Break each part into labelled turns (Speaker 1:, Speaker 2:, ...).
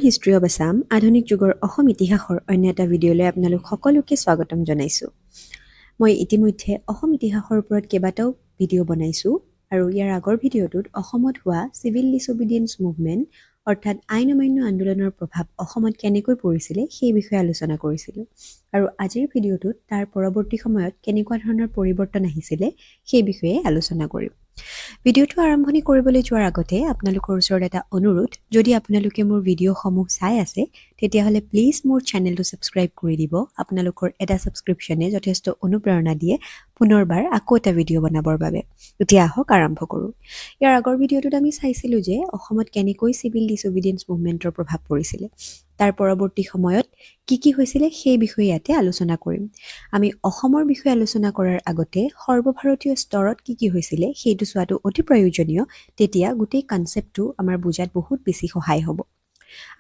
Speaker 1: History of Assam আধুনিক যুগৰ অসম ইতিহাসৰ অন্য এটা ভিডিঅ'লৈ আপোনালোক সকলোকে স্বাগতম জনাইছোঁ। মই ইতিমধ্যে অসম ইতিহাসৰ ওপৰত কেইবাটাও ভিডিঅ' বনাইছোঁ আৰু ইয়াৰ আগৰ ভিডিঅ'টোত অসমত হোৱা চিভিল ডিছঅবিডিয়েন্স মুভমেণ্ট অৰ্থাৎ আইন অমান্য আন্দোলনৰ প্ৰভাৱ অসমত কেনেকৈ পৰিছিলে সেই বিষয়ে আলোচনা কৰিছিলোঁ আৰু আজিৰ ভিডিঅ'টোত তাৰ পৰৱৰ্তী সময়ত কেনেকুৱা ধৰণৰ পৰিৱৰ্তন আহিছিলে সেই বিষয়ে আলোচনা কৰিম। ভিডিঅ'টো আৰম্ভণি কৰিবলৈ যোৱাৰ আগতে আপোনালোকৰ ওচৰত এটা অনুৰোধ, যদি আপোনালোকে মোৰ ভিডিঅ'সমূহ চাই আছে তেতিয়াহ'লে প্লিজ মোৰ চেনেলটো ছাবস্ক্ৰাইব কৰি দিব। আপোনালোকৰ এটা ছাবস্ক্ৰিপশ্যনে যথেষ্ট অনুপ্ৰেৰণা দিয়ে পুনৰবাৰ আকৌ এটা ভিডিঅ' বনাবৰ বাবে। এতিয়া আহক আৰম্ভ কৰোঁ। ইয়াৰ আগৰ ভিডিঅ'টোত আমি চাইছিলোঁ যে অসমত কেনেকৈ চিভিল ডিছঅবিডিয়েন্স মুভমেণ্টৰ প্ৰভাৱ পৰিছিলে, তাৰ পৰৱৰ্তী সময়ত কি হৈছিলে সেই বিষয়ে ইয়াতে আলোচনা কৰিম। আমি অসমৰ বিষয়ে আলোচনা কৰাৰ আগতে সৰ্বভাৰতীয় স্তৰত কি হৈছিলে সেইটো চোৱাটো অতি প্ৰয়োজনীয়, তেতিয়া গোটেই কনচেপ্টটো আমাৰ বুজাত বহুত বেছি সহায় হ'ব।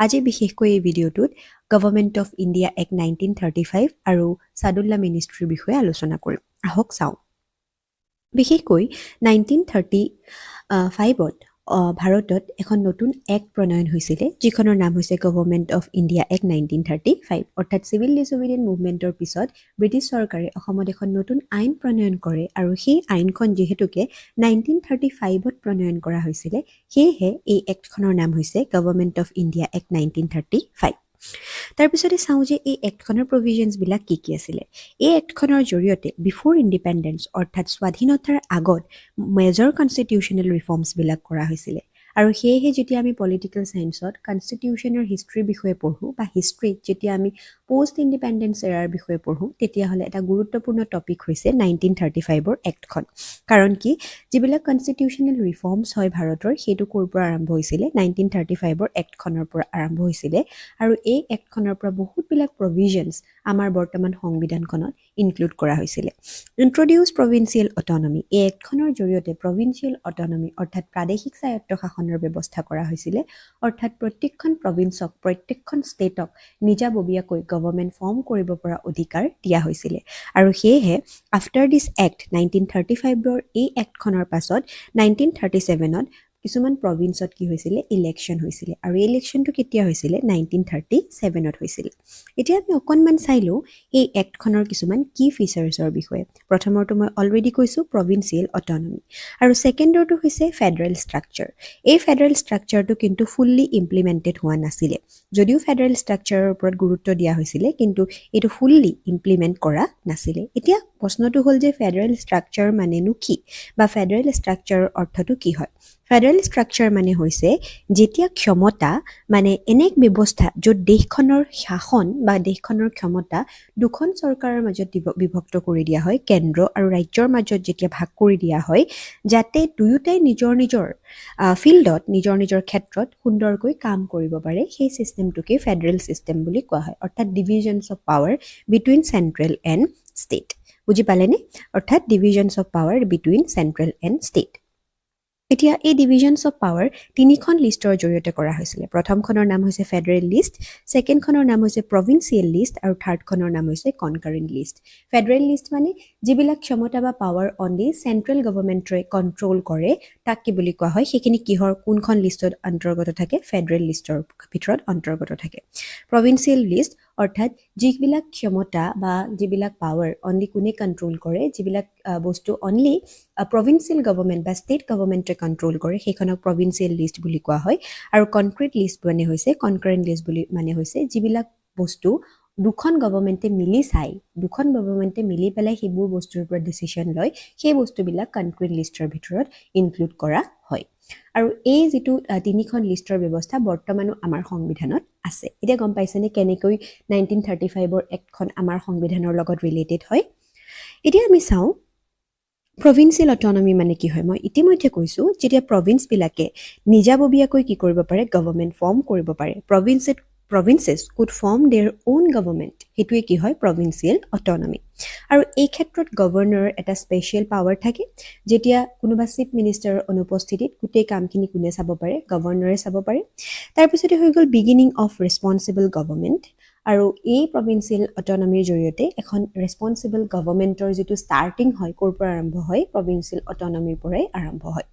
Speaker 1: আজি বিশেষকৈ এই ভিডিঅ'টোত গভৰ্ণমেণ্ট অফ ইণ্ডিয়া এক্ট 1935 আৰু ছাদুল্লা মিনিষ্ট্ৰীৰ বিষয়ে আলোচনা কৰিম। আহক চাওঁ। বিশেষকৈ 1935ত ভাৰতত এখন নতুন এক্ট প্ৰণয়ন হৈছিলে, যিখনৰ নাম হৈছে গভৰ্ণমেণ্ট অফ ইণ্ডিয়া এক্ট 1935। অৰ্থাৎ চিভিল ডিছঅবিডিয়েন্স মুভমেণ্টৰ পিছত ব্ৰিটিছ চৰকাৰে অসমত এখন নতুন আইন প্ৰণয়ন কৰে আৰু সেই আইনখন যিহেতুকে 1935ত প্ৰণয়ন কৰা হৈছিলে, সেয়েহে এই এক্টখনৰ নাম হৈছে গভৰ্ণমেণ্ট অফ ইণ্ডিয়া এক্ট 1935। তাৰপিছতে চাওঁ যে এই এক্টখনৰ প্ৰভিজনছবিলাক কি আছিলে। এই এক্টখনৰ জৰিয়তে বিফৰ ইণ্ডিপেণ্ডেন্স অৰ্থাৎ স্বাধীনতাৰ আগত মেজৰ কনষ্টিটিউশ্যনেল ৰিফৰ্মছবিলাক কৰা হৈছিলে। আৰু সেয়েহে যেতিয়া আমি পলিটিকেল ছায়েন্সত কনষ্টিটিউশ্যনৰ হিষ্ট্ৰীৰ বিষয়ে পঢ়োঁ বা হিষ্ট্ৰীত যেতিয়া আমি পষ্ট ইণ্ডিপেণ্ডেন্স এৰাৰ বিষয়ে পঢ়োঁ, তেতিয়াহ'লে এটা গুৰুত্বপূৰ্ণ টপিক হৈছে 1935ৰ এক্টখন। কাৰণ কি, যিবিলাক কনষ্টিটিউশ্যনেল ৰিফৰ্মছ হয় ভাৰতৰ, সেইটো ক'ৰ পৰা আৰম্ভ হৈছিলে, 1935ৰ এক্টখনৰ পৰা আৰম্ভ হৈছিলে। আৰু এই এক্টখনৰ পৰা বহুতবিলাক প্ৰভিজনছ আমাৰ বৰ্তমান সংবিধানখনত ইনক্লুড কৰা হৈছিলে। ইন্ট্ৰডিউচ প্ৰভিন্সিয়েল অটনমি, এই এক্টখনৰ জৰিয়তে প্ৰভিন্সিয়েল অটনমি অৰ্থাৎ প্ৰাদেশিক স্বায়ত্তশাসনৰ ব্যৱস্থা কৰা হৈছিলে। অৰ্থাৎ প্ৰত্যেকখন প্ৰভিন্সক, প্ৰত্যেকখন ষ্টেটক নিজাববীয়াকৈ গভৰ্ণমেণ্ট ফৰ্ম কৰিব পৰা অধিকাৰ দিয়া হৈছিলে। আৰু সেয়েহে আফটাৰ দিছ এক্ট 1935ৰ এই এক্টখনৰ পাছত 1937ত কিছুমান প্ৰভিন্সত কি হৈছিলে, ইলেকশ্যন হৈছিলে। আৰু এই ইলেকশ্যনটো কেতিয়া হৈছিলে, 1937ত হৈছিলে। এতিয়া আমি অকণমান চাই লওঁ এই এক্টখনৰ কিছুমান কি ফিচাৰ্ছৰ বিষয়ে। প্ৰথমৰটো মই অলৰেডি কৈছোঁ, প্ৰভিন্সিয়েল অটনমি। আৰু ছেকেণ্ডৰটো হৈছে ফেডাৰেল ষ্ট্ৰাকচাৰ। এই ফেডাৰেল ষ্ট্ৰাকচাৰটো কিন্তু ফুল্লি ইমপ্লিমেণ্টেড হোৱা নাছিলে। যদিও ফেডাৰেল ষ্ট্ৰাকচাৰৰ ওপৰত গুৰুত্ব দিয়া হৈছিলে, কিন্তু এইটো ফুল্লি ইমপ্লিমেণ্ট কৰা নাছিলে। এতিয়া প্ৰশ্নটো হ'ল যে ফেডাৰেল ষ্ট্ৰাকচাৰ মানেনো কি, বা ফেডাৰেল ষ্ট্ৰাকচাৰৰ অৰ্থটো কি হয়। ফেডাৰেল ষ্ট্ৰাকচাৰ মানে হৈছে যেতিয়া ক্ষমতা, মানে এনে এক ব্যৱস্থা য'ত দেশখনৰ শাসন বা দেশখনৰ ক্ষমতা দুখন চৰকাৰৰ মাজত বিভক্ত কৰি দিয়া হয়, কেন্দ্ৰ আৰু ৰাজ্যৰ মাজত যেতিয়া ভাগ কৰি দিয়া হয়, যাতে দুয়োটাই নিজৰ নিজৰ ফিল্ডত, নিজৰ নিজৰ ক্ষেত্ৰত সুন্দৰকৈ কাম কৰিব পাৰে, সেই ছিষ্টেমটোকে ফেডাৰেল ছিষ্টেম বুলি কোৱা হয়। অৰ্থাৎ divisions of power between central and state. বুজি পালেনে? অৰ্থাৎ divisions of power between central and state. এতিয়া এই ডিভিজনছ অফ পাৱাৰ তিনিখন লিষ্টৰ জৰিয়তে কৰা হৈছিলে। প্ৰথমখনৰ নাম হৈছে ফেডাৰেল লিষ্ট, ছেকেণ্ডখনৰ নাম হৈছে প্ৰভিন্সিয়েল লিষ্ট, আৰু থাৰ্ডখনৰ নাম হৈছে কনকাৰেণ্ট লিষ্ট। ফেডাৰেল লিষ্ট মানে যিবিলাক ক্ষমতা বা পাৱাৰ অনলি চেণ্ট্ৰেল গভৰ্ণমেণ্টে কণ্ট্ৰল কৰে, তাক কি বুলি কোৱা হয়, সেইখিনি কোনখন লিষ্টত অন্তৰ্গত থাকে, ফেডাৰেল লিষ্টৰ ভিতৰত অন্তৰ্গত থাকে। প্ৰভিন্সিয়েল লিষ্ট অৰ্থাৎ যিবিলাক ক্ষমতা বা যিবিলাক পাৱাৰ অনলি কোনে কণ্ট্ৰল কৰে, যিবিলাক বস্তু অনলি প্ৰভিন্সিয়েল গভৰ্ণমেণ্ট বা ষ্টেট গভৰ্ণমেণ্টে কণ্ট্ৰল কৰে, সেইখনক প্ৰভিন্সিয়েল লিষ্ট বুলি কোৱা হয়। আৰু কনক্ৰিট লিষ্ট মানে হৈছে, কনকাৰেণ্ট লিষ্ট বুলি মানে হৈছে যিবিলাক বস্তু দুখন গভৰ্ণমেণ্টে মিলি দুখন গভৰ্ণমেণ্টে মিলি পেলাই সেইবোৰ বস্তুৰ ওপৰত ডিচিশ্যন লয়, সেই বস্তুবিলাক কনক্ৰিট লিষ্টৰ ভিতৰত ইনক্লুড কৰা হয়। আৰু এই যিটো তিনিখন লিষ্টৰ ব্যৱস্থা বৰ্তমানো আমাৰ সংবিধানত আছে। এতিয়া গম পাইছেনে কেনেকৈ 1935ৰ এক্টখন আমাৰ সংবিধানৰ লগত ৰিলেটেড হয়। এতিয়া আমি চাওঁ প্ৰভিন্সিয়েল অটনমি মানে কি হয়। মই ইতিমধ্যে কৈছোঁ, যেতিয়া প্ৰভিন্সবিলাকে নিজাববীয়াকৈ কি কৰিব পাৰে, গভৰ্ণমেণ্ট ফৰ্ম কৰিব পাৰে। Provinces could form their own government, সেইটোৱে কি হয়, প্ৰভিন্সিয়েল অটনমি। আৰু এই ক্ষেত্ৰত গভৰ্ণৰৰ এটা স্পেচিয়েল পাৱাৰ থাকে। যেতিয়া কোনোবা চিফ মিনিষ্টাৰৰ অনুপস্থিতিত গোটেই কামখিনি কোনে চাব পাৰে, গভৰ্ণৰে চাব পাৰে। তাৰপিছতে হৈ গ'ল বিগিনিং অফ ৰেছপনচিবল গভৰ্ণমেণ্ট। আৰু এই প্ৰভিন্সিয়েল অটনমিৰ জৰিয়তে এখন ৰেছপনচিবল গভৰ্ণমেণ্টৰ যিটো ষ্টাৰ্টিং হয়, ক'ৰ পৰা আৰম্ভ হয়, প্ৰভিন্সিয়েল অটনমিৰ পৰাই আৰম্ভ হয়।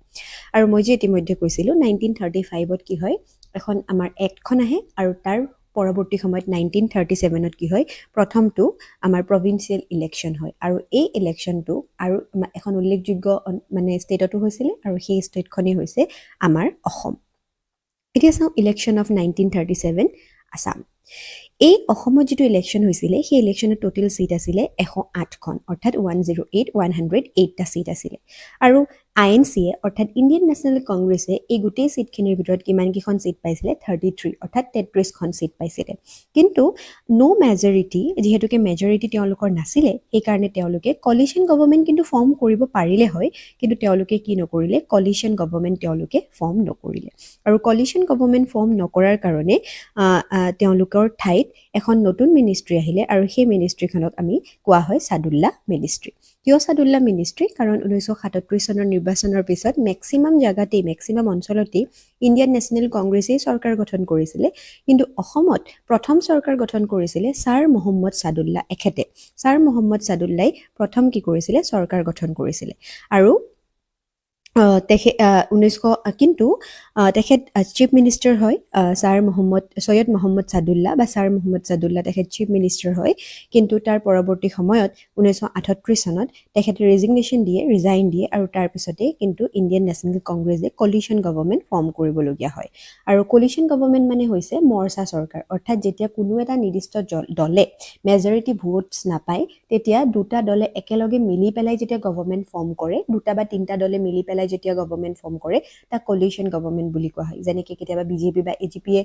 Speaker 1: আৰু মই যে ইতিমধ্যে কৈছিলোঁ 1935ত কি হয়, এখন আমাৰ এক্টখন আহে আৰু তাৰ পৰৱৰ্তী সময়ত 1937ত কি হয় প্ৰথমটো আমাৰ প্ৰভিন্সিয়েল ইলেকশ্যন হয় আৰু এই ইলেকশ্যনটো আৰু এখন উল্লেখযোগ্য মানে ষ্টেটতো হৈছিলে আৰু সেই ষ্টেটখনেই হৈছে আমাৰ অসম এতিয়া চাওঁ ইলেকশ্যন অফ 1937 আছাম এই অসমত যিটো ইলেকশ্যন হৈছিলে সেই ইলেকশ্যনত টোটেল চিট আছিলে 108খন অৰ্থাৎ 108টা চিট আছিলে আৰু INCয়ে অৰ্থাৎ ইণ্ডিয়ান নেশ্যনেল কংগ্ৰেছে এই গোটেই চিটখিনিৰ ভিতৰত কিমানকেইখন চিট পাইছিলে 33 অৰ্থাৎ 33খন চিট পাইছিলে কিন্তু নো মেজৰিটি যিহেতুকে মেজৰিটি তেওঁলোকৰ নাছিলে সেইকাৰণে তেওঁলোকে কলিশ্যন গভৰ্ণমেণ্ট কিন্তু ফৰ্ম কৰিব পাৰিলে হয় কিন্তু তেওঁলোকে কি নকৰিলে কলিশ্যন গভৰ্ণমেণ্ট তেওঁলোকে ফৰ্ম নকৰিলে আৰু কলিশ্যন গভৰ্ণমেণ্ট ফৰ্ম নকৰাৰ কাৰণে তেওঁলোকৰ ঠাইত এখন নতুন মিনিষ্ট্ৰী আহিলে আৰু সেই মিনিষ্ট্ৰীখনক আমি কোৱা হয় ছাদুল্লা মিনিষ্ট্ৰী কিয় ছাদুল্লা মিনিষ্ট্ৰী কাৰণ 1937 চনৰ নিৰ্বাচনৰ পিছত মেক্সিমাম জাগাতেই মেক্সিমাম অঞ্চলতেই ইণ্ডিয়ান নেশ্যনেল কংগ্ৰেছেই চৰকাৰ গঠন কৰিছিলে কিন্তু অসমত প্ৰথম চৰকাৰ গঠন কৰিছিলে ছাৰ মহম্মদ ছাদুল্লা এখেতে ছাৰ মহম্মদ ছাদুল্লাই প্ৰথম কি কৰিছিলে চৰকাৰ গঠন কৰিছিলে আৰু কিন্তু তেখেত চিফ মিনিষ্টাৰ হয় ছৈয়দ মহম্মদ ছাদুল্লা বা ছাৰ মহম্মদ ছাদুল্লা তেখেত চিফ মিনিষ্টাৰ হয় কিন্তু তাৰ পৰৱৰ্তী সময়ত 1938 চনত তেখেতে ৰিজাইন দিয়ে আৰু তাৰপিছতে কিন্তু ইণ্ডিয়ান নেশ্যনেল কংগ্ৰেছে কলিশ্যন গভৰ্ণমেণ্ট ফৰ্ম কৰিবলগীয়া হয় আৰু কলিশ্যন গভৰ্ণমেণ্ট মানে হৈছে মৰ্চা চৰকাৰ অৰ্থাৎ যেতিয়া কোনো এটা নিৰ্দিষ্ট দলে মেজৰিটি ভোটছ নাপায় তেতিয়া দুটা দলে একেলগে মিলি পেলাই যেতিয়া গভৰ্ণমেণ্ট ফৰ্ম কৰে দুটা বা তিনিটা দলে মিলি পেলাই যেতিয়া গভৰ্ণমেণ্ট ফৰ্ম কৰে তাক কলিশ্যন গভৰ্ণমেণ্ট বুলি কোৱা হয় যেনেকৈ কেতিয়াবা বিজেপি বা এজিপিয়ে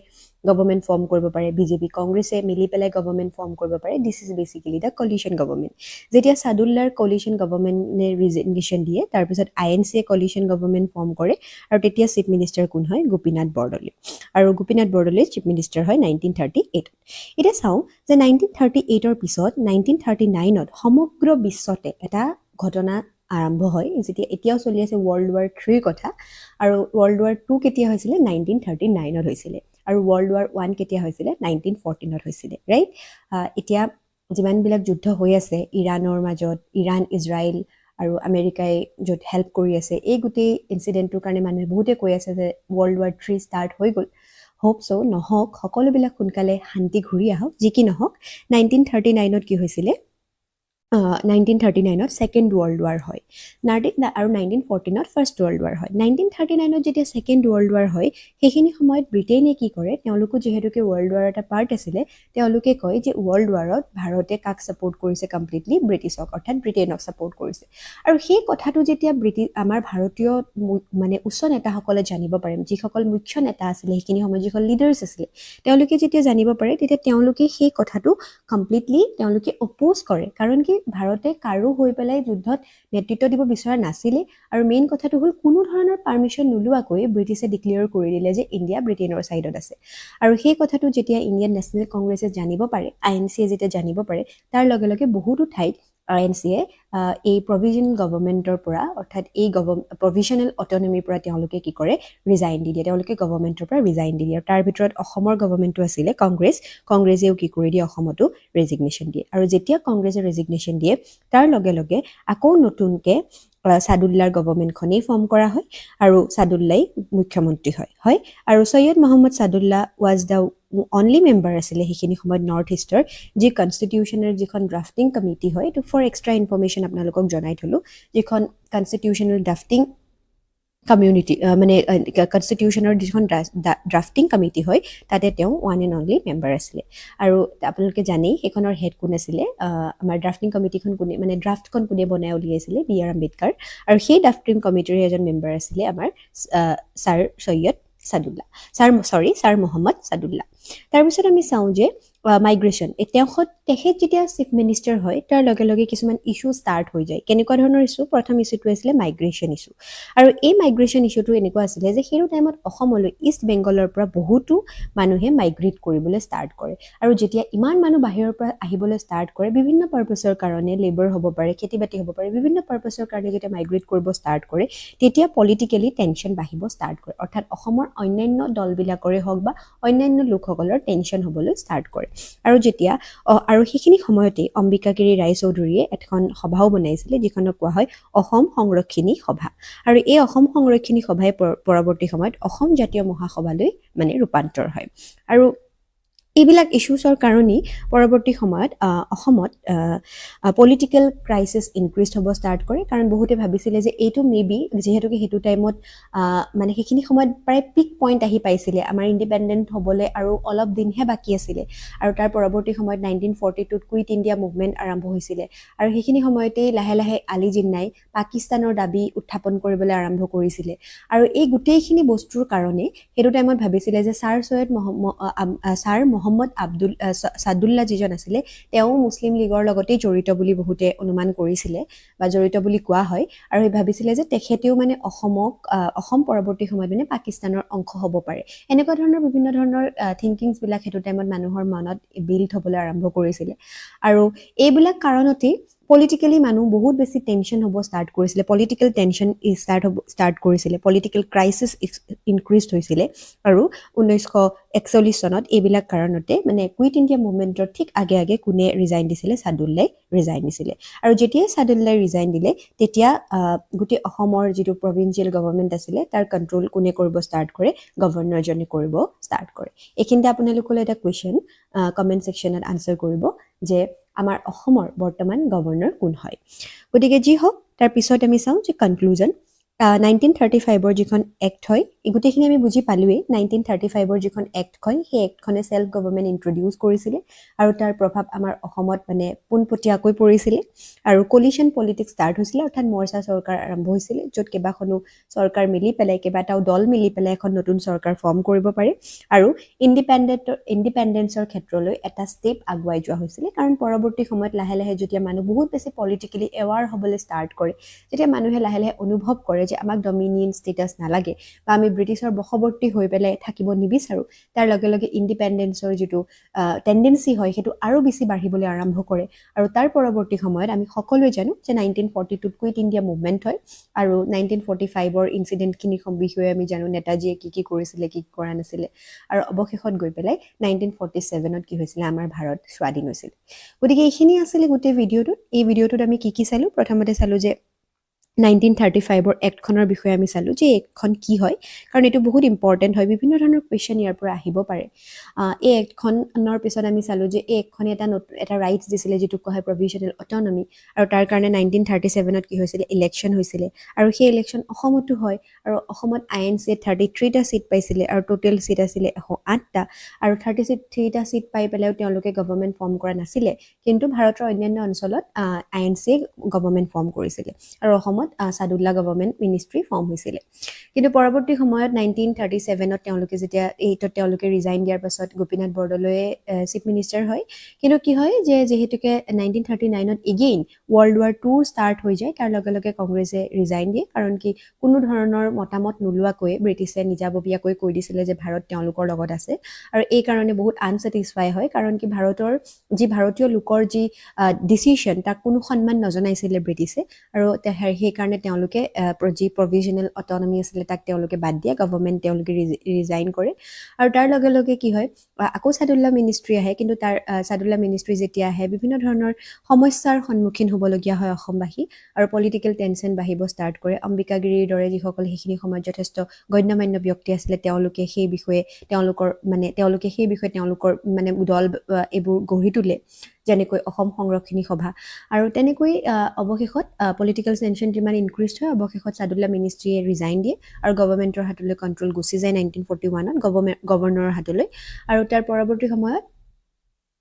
Speaker 1: গভৰ্ণমেণ্ট ফৰ্ম কৰিব পাৰে বিজেপি কংগ্ৰেছে মিলি পেলাই গভৰ্ণমেণ্ট ফৰ্ম কৰিব পাৰে this is basically the coalition government যেতিয়া ছাদুল্লাৰ কলিশ্যন গভৰ্ণমেণ্টে ৰিজিগনেশ্যন দিয়ে তাৰপিছত INCয়ে কলিশ্যন গভৰ্ণমেণ্ট ফৰ্ম কৰে আৰু তেতিয়া চিফ মিনিষ্টাৰ কোন হয় গোপীনাথ বৰদলৈ আৰু গোপীনাথ বৰদলৈ চিফ মিনিষ্টাৰ হয় 1938 এতিয়া চাওঁ যে 1938ৰ পিছত 1939ত সমগ্ৰ বিশ্বতে এটা ঘটনা আৰম্ভ হয় যেতিয়া এতিয়াও চলি আছে ৱৰ্ল্ড ৱাৰ 3 কথা আৰু ৱৰ্ল্ড ৱাৰ 2 কেতিয়া হৈছিলে 1939ত হৈছিলে আৰু ৱৰ্ল্ড ৱাৰ 1 কেতিয়া হৈছিলে 1914ত হৈছিলে ৰাইট এতিয়া যিমানবিলাক যুদ্ধ হৈ আছে ইৰাণৰ মাজত ইৰাণ ইজৰাইল আৰু আমেৰিকাই য'ত হেল্প কৰি আছে এই গোটেই ইনচিডেণ্টটোৰ কাৰণে মানুহে বহুতে কৈ আছে যে ৱৰ্ল্ড ৱাৰ 3 ষ্টাৰ্ট হৈ গ'ল হোপ চ' নহওক সকলোবিলাক সোনকালে শান্তি ঘূৰি আহক যি কি নহওক 1939ত কি হৈছিলে 1939ত ছেকেণ্ড ৱৰ্ল্ড ৱাৰ হয় আৰু 1914ত ফাৰ্ষ্ট ৱৰ্ল্ড ৱাৰ হয় 1939ত যেতিয়া ছেকেণ্ড ৱৰ্ল্ড ৱাৰ হয় সেইখিনি সময়ত ব্ৰিটেইনে কি কৰে তেওঁলোকো যিহেতুকে ৱৰ্ল্ড ৱাৰৰ এটা পাৰ্ট আছিলে তেওঁলোকে কয় যে ৱৰ্ল্ড ৱাৰত ভাৰতে কাক ছাপোৰ্ট কৰিছে কমপ্লিটলি ব্ৰিটিছক অৰ্থাৎ ব্ৰিটেইনক ছাপোৰ্ট কৰিছে আৰু সেই কথাটো যেতিয়া আমাৰ ভাৰতীয় মানে উচ্চ নেতাসকলে জানিব পাৰে যিসকল মুখ্য নেতা আছিলে সেইখিনি সময়ত যিসকল লিডাৰ্ছ আছিলে তেওঁলোকে যেতিয়া জানিব পাৰে তেতিয়া তেওঁলোকে সেই কথাটো কমপ্লিটলি তেওঁলোকে অপ'জ কৰে কাৰণ কি ভাৰতে কাৰো হৈ পেলাই যুদ্ধত নেতৃত্ব দিব বিচৰা নাছিলে আৰু মেইন কথাটো হ'ল কোনো ধৰণৰ পাৰ্মিশ্যন নোলোৱাকৈ ব্ৰিটিছে ডিক্লেয়াৰ কৰি দিলে যে ইণ্ডিয়া ব্ৰিটেইনৰ ছাইডত আছে আৰু সেই কথাটো যেতিয়া ইণ্ডিয়ান নেশ্যনেল কংগ্ৰেছে জানিব পাৰে INCয়ে যেতিয়া জানিব পাৰে তাৰ লগে লগে বহুতো ঠাইত INCয়ে এই প্ৰভিজনেল গভৰ্ণমেণ্টৰ পৰা অৰ্থাৎ এই প্ৰভিজনেল অট'নমিৰ পৰা তেওঁলোকে কি কৰে ৰিজাইন দি দিয়ে তেওঁলোকে গভৰ্ণমেণ্টৰ পৰা ৰিজাইন দি দিয়ে আৰু তাৰ ভিতৰত অসমৰ গভৰ্ণমেণ্টটো আছিলে কংগ্ৰেছেও কি কৰি দিয়ে অসমতো ৰেজিগনেশ্যন দিয়ে আৰু যেতিয়া কংগ্ৰেছে ৰেজিগনেশ্যন দিয়ে তাৰ লগে লগে আকৌ নতুনকৈ ছাদুল্লাৰ গভৰ্ণমেণ্টখনেই ফৰ্ম কৰা হয় আৰু ছাদুল্লাই মুখ্যমন্ত্ৰী হয় আৰু Syed Muhammad Saadulla was the only member আছিলে সেইখিনি সময়ত নৰ্থ ইষ্টৰ যি কনষ্টিটিউশ্যনৰ যিখন ড্ৰাফটিং কমিটি হয় এইটো ফৰ এক্সট্ৰা ইনফৰ্মেশ্যন আপোনালোকক জনাই থ'লোঁ যিখন কনষ্টিটিউশ্যনেল ড্ৰাফটিং কমিউনিটি মানে কনষ্টিটিউশ্যনৰ যিখন ড্ৰাফটিং কমিটি হয় তাতে তেওঁ ওৱান এণ্ড অনলি মেম্বাৰ আছিলে আৰু আপোনালোকে জানেই সেইখনৰ হেড কোন আছিলে আমাৰ ড্ৰাফটিং কমিটিখন মানে ড্ৰাফটখন কোনে বনাই উলিয়াইছিলে BR আম্বেদকাৰ আৰু সেই ড্ৰাফটিং কমিটিৰ এজন মেম্বাৰ আছিলে আমাৰ ছাৰ মহম্মদ ছাদুল্লা তাৰপিছত আমি চাওঁ যে মাইগ্ৰেশ্যন তেখেত যেতিয়া চিফ মিনিষ্টাৰ হয় তাৰ লগে লগে কিছুমান ইছ্যু ষ্টাৰ্ট হৈ যায় কেনেকুৱা ধৰণৰ ইছ্যু প্ৰথম ইছ্যুটো আছিলে মাইগ্ৰেশ্যন ইছ্যু আৰু এই মাইগ্ৰেশ্যন ইছ্যুটো এনেকুৱা আছিলে যে সেইটো টাইমত অসমলৈ ইষ্ট বেংগলৰ পৰা বহুতো মানুহে মাইগ্ৰেট কৰিবলৈ ষ্টাৰ্ট কৰে আৰু যেতিয়া ইমান মানুহ বাহিৰৰ পৰা আহিবলৈ ষ্টাৰ্ট কৰে বিভিন্ন পাৰ্পাছৰ কাৰণে লেবাৰ হ'ব পাৰে খেতি বাতি হ'ব পাৰে বিভিন্ন পাৰ্পাছৰ কাৰণে যেতিয়া মাইগ্ৰেট কৰিব ষ্টাৰ্ট কৰে তেতিয়া পলিটিকেলি টেনশ্যন বাঢ়িব ষ্টাৰ্ট কৰে অৰ্থাৎ অসমৰ অন্যান্য দলবিলাকৰে হওক বা অন্যান্য লোকসকলৰ টেনশ্যন হ'বলৈ ষ্টাৰ্ট কৰে আৰু যেতিয়া আৰু সেইখিনি সময়তে অম্বিকাগিৰি ৰায়চৌধুৰীয়ে এখন সভাও বনাইছিলে যিখনক কোৱা হয় অসম সংৰক্ষিণী সভা আৰু এই অসম সংৰক্ষিণী সভাই পৰৱৰ্তী সময়ত অসম জাতীয় মহাসভালৈ মানে ৰূপান্তৰ হয় আৰু এইবিলাক ইছ্যুছৰ কাৰণেই পৰৱৰ্তী সময়ত অসমত পলিটিকেল ক্ৰাইচিছ ইনক্ৰিজ হ'ব ষ্টাৰ্ট কৰে কাৰণ বহুতে ভাবিছিলে যে এইটো মেবি যিহেতুকে সেইটো টাইমত মানে সেইখিনি সময়ত প্ৰায় পিক পইণ্ট আহি পাইছিলে আমাৰ ইণ্ডিপেণ্ডেণ্ট হ'বলৈ আৰু অলপ দিনহে বাকী আছিলে আৰু তাৰ পৰৱৰ্তী সময়ত 1942ত কুইট ইণ্ডিয়া মুভমেণ্ট আৰম্ভ হৈছিলে আৰু সেইখিনি সময়তেই লাহে লাহে আলী জিন্নাই পাকিস্তানৰ দাবী উত্থাপন কৰিবলৈ আৰম্ভ কৰিছিলে আৰু এই গোটেইখিনি বস্তুৰ কাৰণে সেইটো টাইমত ভাবিছিলে যে ছাৰ মহম্মদ ছাদুল্লাহ যিজন আছিলে তেওঁ মুছলিম লীগৰ লগতেই জড়িত বুলি বহুতে অনুমান কৰিছিলে বা জড়িত বুলি কোৱা হয় আৰু ভাবিছিলে যে তেখেতেও মানে অসম পৰৱৰ্তী সময়ত মানে পাকিস্তানৰ অংশ হ'ব পাৰে এনেকুৱা ধৰণৰ বিভিন্ন ধৰণৰ থিংকিংছবিলাক সেইটো টাইমত মানুহৰ মনত বিল্ড হ'বলৈ আৰম্ভ কৰিছিলে আৰু এইবিলাক কাৰণতেই পলিটিকেলি মানুহ বহুত বেছি টেনশ্যন হ'ব ষ্টাৰ্ট কৰিছিলে পলিটিকেল টেনশ্যন ষ্টাৰ্ট কৰিছিলে পলিটিকেল ক্ৰাইচিছ ইনক্ৰিজ হৈছিলে আৰু 1941 চনত এইবিলাক কাৰণতে মানে কুইট ইণ্ডিয়া মুভমেণ্টৰ ঠিক আগে আগে কোনে ৰিজাইন দিছিলে ছাদুল্লাই ৰিজাইন দিছিলে আৰু যেতিয়াই ছাদুল্লাই ৰিজাইন দিলে তেতিয়া গোটেই অসমৰ যিটো প্ৰভিঞ্চিয়েল গভৰ্ণমেণ্ট আছিলে তাৰ কণ্ট্ৰল কোনে কৰিব ষ্টাৰ্ট কৰে গভৰ্ণৰজনে কৰিব ষ্টাৰ্ট কৰে এইখিনিতে আপোনালোকলৈ এটা কুৱেশ্যন কমেণ্ট ছেকশ্যনত আনচাৰ কৰিব যে আমাৰ অসমৰ বৰ্তমান গভৰ্ণৰ কোন হয় গতিকে যি হওক তাৰ পিছত আমি চাওঁ যে কনক্লুজন 1935ৰ যিখন এক্ট হয় এই গোটেইখিনি আমি বুজি পালোৱেই 1935ৰ যিখন এক্ট হয় সেই এক্টখনে ছেল্ফ গভৰ্ণমেণ্ট ইণ্ট্ৰডিউচ কৰিছিলে আৰু তাৰ প্ৰভাৱ আমাৰ অসমত মানে পোনপটীয়াকৈ পৰিছিলে আৰু কলিশ্যন পলিটিক্স ষ্টাৰ্ট হৈছিলে অৰ্থাৎ মৰ্চা চৰকাৰ আৰম্ভ হৈছিলে য'ত কেইবাখনো চৰকাৰ মিলি পেলাই কেইবাটাও দল মিলি পেলাই এখন নতুন চৰকাৰ ফৰ্ম কৰিব পাৰে আৰু ইণ্ডিপেণ্ডেঞ্চৰ ক্ষেত্ৰলৈ এটা ষ্টেপ আগুৱাই যোৱা হৈছিলে কাৰণ পৰৱৰ্তী সময়ত লাহে লাহে যেতিয়া মানুহ বহুত বেছি পলিটিকেলি এৱাৰ হ'বলৈ ষ্টাৰ্ট কৰে যেতিয়া মানুহে লাহে লাহে অনুভৱ কৰে যে আমাক ডমিনিয়ন ষ্টেটাছ নালাগে বা আমি ব্ৰিটিছৰ বশৱৰ্তী হৈ পেলাই থাকিব নিবিচাৰোঁ তাৰ লগে লগে ইণ্ডিপেণ্ডেঞ্চৰ যিটো টেণ্ডেঞ্চি হয় সেইটো আৰু বেছি বাঢ়িবলৈ আৰম্ভ কৰে আৰু তাৰ পৰৱৰ্তী সময়ত আমি সকলোৱে জানো যে 1942ত কুইট ইণ্ডিয়া মুভমেণ্ট হয় আৰু 1945ৰ ইনচিডেণ্টখিনিৰ বিষয়ে আমি জানো নেতাজীয়ে কি কৰিছিলে কি কৰা নাছিলে আৰু অৱশেষত গৈ পেলাই 1947ত কি হৈছিলে আমাৰ ভাৰত স্বাধীন হৈছিল গতিকে এইখিনি আছিলে গোটেই ভিডিঅ'টোত এই ভিডিঅ'টোত আমি কি চালোঁ প্ৰথমতে চালোঁ যে 1935ৰ এক্টখনৰ বিষয়ে আমি চালোঁ যে এক্টখন কি হয় কাৰণ এইটো বহুত ইম্পৰ্টেণ্ট হয় বিভিন্ন ধৰণৰ কুৱেশ্যন ইয়াৰ পৰা আহিব পাৰে এই এক্টখনৰ পিছত আমি চালোঁ যে এই এক্টখনে এটা ৰাইটছ দিছিলে যিটোক কোৱা হয় প্ৰভিজনেল অট'নমি আৰু তাৰ কাৰণে 1937ত কি হৈছিলে ইলেকশ্যন হৈছিলে আৰু সেই ইলেকশ্যন অসমতো হয় আৰু অসমত INC 33টা ছিট পাইছিলে আৰু টোটেল ছিট আছিলে 108টা আৰু 33টা ছিট পাই পেলাইও তেওঁলোকে গভৰ্ণমেণ্ট ফৰ্ম কৰা নাছিলে কিন্তু ভাৰতৰ অন্যান্য অঞ্চলত INC গভৰ্ণমেণ্ট ফৰ্ম কৰিছিলে আৰু অসমত ছাদুল্লা গভৰ্ণমেণ্ট মিনিষ্ট্ৰী ফৰ্ম হৈছিলে কিন্তু পৰৱৰ্তী সময়ত 1937ত তেওঁলোকে ৰিজাইন দিয়াৰ পাছত গোপীনাথ বৰদলৈয়ে চিফ মিনিষ্টাৰ হয় কিন্তু কি হয় যে যিহেতুকে 1939ত again world war II start হৈ যায় তাৰ লগে লগে কংগ্ৰেছে ৰিজাইন দিয়ে কাৰণ কি কোনো ধৰণৰ মতামত নোলোৱাকৈ ব্ৰিটিছে নিজাববীয়াকৈ কৈ দিছিলে যে ভাৰত তেওঁলোকৰ লগত আছে আৰু এই কাৰণে বহুত আনছেটিছফাই হয় কাৰণ কি ভাৰতীয় লোকৰ যি ডিচিশ্যন তাক কোনো সন্মান নজনাইছিলে ব্ৰিটিছে আৰু সেইকাৰণে তেওঁলোকে যি প্ৰভিজনেল অট'নমি আছিলে তাক তেওঁলোকে বাদ দিয়ে গভৰ্ণমেণ্ট তেওঁলোকে ৰিজাইন কৰে আৰু তাৰ লগে লগে কি হয় আকৌ ছাদুল্লা মিনিষ্ট্ৰী আহে কিন্তু তাৰ ছাদুল্লা মিনিষ্ট্ৰী যেতিয়া আহে বিভিন্ন ধৰণৰ সমস্যাৰ সন্মুখীন হ'বলগীয়া হয় অসমবাসী আৰু পলিটিকেল টেনশ্যন বাঢ়িব ষ্টাৰ্ট কৰে অম্বিকাগিৰিৰ দৰে যিসকল সেইখিনি সময়ত যথেষ্ট গণ্যমান্য ব্যক্তি আছিলে তেওঁলোকে সেই বিষয়ে তেওঁলোকৰ দল এইবোৰ গঢ়ি তোলে যেনেকৈ অসম সংৰক্ষিণী সভা আৰু তেনেকৈ অৱশেষত পলিটিকেল টেনশ্যন যিমান ইনক্ৰিজ হয় অৱশেষত ছাদুল্লা মিনিষ্ট্ৰীয়ে ৰিজাইন দিয়ে আৰু গভৰ্ণমেণ্টৰ হাতলৈ কণ্ট্ৰল গুচি যায় 1941ত গভৰ্ণৰৰ হাতলৈ আৰু তাৰ পৰৱৰ্তী সময়ত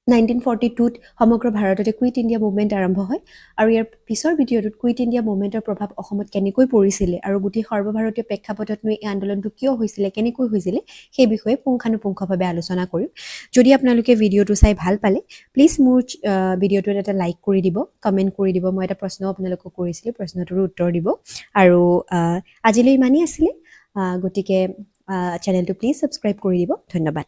Speaker 1: 1942ত সমগ্ৰ ভাৰততে কুইট ইণ্ডিয়া মুভমেণ্ট আৰম্ভ হয় আৰু ইয়াৰ পিছৰ ভিডিঅ'টোত কুইট ইণ্ডিয়া মুভমেণ্টৰ প্ৰভাৱ অসমত কেনেকৈ পৰিছিলে আৰু গোটেই সৰ্বভাৰতীয় প্ৰেক্ষাপটতনো এই আন্দোলনটো কিয় হৈছিলে কেনেকৈ হৈছিলে সেই বিষয়ে পুংখানুপুংখভাৱে আলোচনা কৰিম যদি আপোনালোকে ভিডিঅ'টো চাই ভাল পালে প্লিজ মোৰ ভিডিঅ'টোত এটা লাইক কৰি দিব কমেণ্ট কৰি দিব মই এটা প্ৰশ্ন আপোনালোকক কৰিছিলোঁ প্ৰশ্নটোৰ উত্তৰ দিব আৰু আজিলৈ ইমানেই আছিলে গতিকে চেনেলটো প্লিজ ছাবস্ক্ৰাইব কৰি দিব ধন্যবাদ